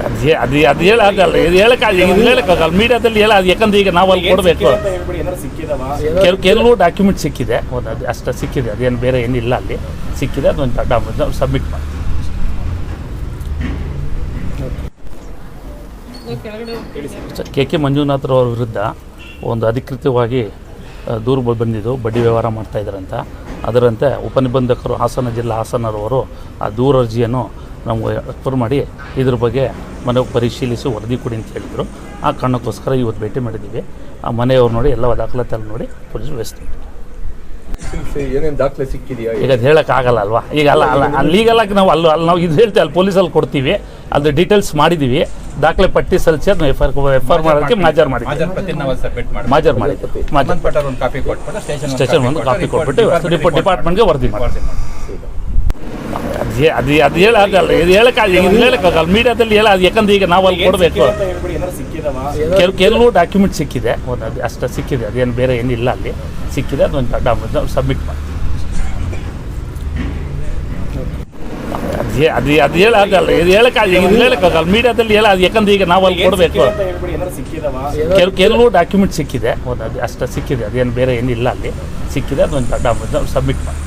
ಅದು ಹೇಳೋದಲ್ಲ, ಇದು ಹೇಳೋಕ್ಕಾಗಲ್ಲ ಮೀಡಿಯಾದಲ್ಲಿ ಅದು, ಯಾಕಂದ್ರೆ ಈಗ ನಾವು ಅಲ್ಲಿ ಕೊಡಬೇಕು. ಕೆಲವು ಡಾಕ್ಯುಮೆಂಟ್ ಸಿಕ್ಕಿದೆ, ಅದು ಅಷ್ಟು ಸಿಕ್ಕಿದೆ, ಅದೇನು ಬೇರೆ ಏನಿಲ್ಲ ಅಲ್ಲಿ ಸಿಕ್ಕಿದೆ, ಅದೊಂದು ಸಬ್ಮಿಟ್ ಮಾಡಿ. ಕೆ ಮಂಜುನಾಥ್ರವ್ರ ವಿರುದ್ಧ ಒಂದು ಅಧಿಕೃತವಾಗಿ ದೂರು ಬಂದಿದ್ದು, ಬಡ್ಡಿ ವ್ಯವಹಾರ ಮಾಡ್ತಾಯಿದ್ದಾರಂತ. ಅದರಂತೆ ಉಪನಿಬಂಧಕರು ಜಿಲ್ಲಾ ಹಾಸನರವರು ಆ ದೂರು ಅರ್ಜಿಯನ್ನು ನಮಗೆ ರೆಫರ್ ಮಾಡಿ ಇದ್ರ ಬಗ್ಗೆ ಮನೆ ಪರಿಶೀಲಿಸಿ ವರದಿ ಕೊಡಿ ಅಂತ ಹೇಳಿದರು. ಆ ಕಾರಣಕ್ಕೋಸ್ಕರ ಇವತ್ತು ಭೇಟಿ ಮಾಡಿದ್ದೀವಿ. ಆ ಮನೆಯವ್ರು ನೋಡಿ ಎಲ್ಲ ದಾಖಲಾತಿಯಲ್ಲಿ ನೋಡಿ ಪೊಲೀಸರು ವ್ಯವಸ್ಥೆ ಏನೇನು ದಾಖಲೆ ಸಿಕ್ಕಿದೆಯಾ ಈಗ ಅದು ಹೇಳೋಕ್ಕಾಗಲ್ಲ ಅಲ್ವಾ. ಈಗ ಲೀಗಲಾಗಿ ನಾವು ನಾವು ಇದು ಹೇಳ್ತೀವಿ, ಅಲ್ಲಿ ಪೊಲೀಸಲ್ಲಿ ಕೊಡ್ತೀವಿ, ಅದು ಡೀಟೇಲ್ಸ್ ಮಾಡಿದ್ದೀವಿ, ದಾಖಲೆ ಪಟ್ಟಿ ಸಲ್ಲಿಸಿ ಅದನ್ನ ಎಫ್ ಆರ್ ಮಾಡೋಕ್ಕೆ ಮಾಜರ್ ಮಾಡಿದ್ದೀವಿ. ಸ್ಟೇಷನ್ ಒಂದು ಕಾಪಿ ಕೊಟ್ಬಿಟ್ಟು ಡಿಪಾರ್ಟ್ಮೆಂಟ್ಗೆ ವರದಿ ಮಾಡಿ. ಅದು ಹೇಳೋದಲ್ಲ, ಇದು ಹೇಳೋಕ್ಕಾಗಲ್ಲ ಮೀಡಿಯಾದಲ್ಲಿ ಅದು, ಯಾಕಂದ್ರೆ ಈಗ ನಾವು ಅಲ್ಲಿ ಕೊಡಬೇಕು. ಕೆಲವು ಡಾಕ್ಯುಮೆಂಟ್ ಸಿಕ್ಕಿದೆ, ಅದು ಅಷ್ಟು ಸಿಕ್ಕಿದೆ, ಅದೇನು ಬೇರೆ ಏನಿಲ್ಲ ಅಲ್ಲಿ ಸಿಕ್ಕಿದೆ, ಅದೊಂದು ಸಬ್ಮಿಟ್ ಮಾಡಿ. ಅದು ಹೇಳೋದಲ್ಲ, ಇದು ಹೇಳೋಕ್ಕಾಗಲ್ಲ ಮೀಡಿಯಾದಲ್ಲಿ ಅದು, ಯಾಕಂದ್ರೆ ಈಗ ನಾವು ಅಲ್ಲಿ ಕೊಡಬೇಕು. ಕೆಲವು ಡಾಕ್ಯುಮೆಂಟ್ ಸಿಕ್ಕಿದೆ, ಅದು ಅಷ್ಟು ಸಿಕ್ಕಿದೆ, ಅದೇನು ಬೇರೆ ಏನಿಲ್ಲ ಅಲ್ಲಿ ಸಿಕ್ಕಿದೆ, ಅದೊಂದು ಸಬ್ಮಿಟ್ ಮಾಡಿ.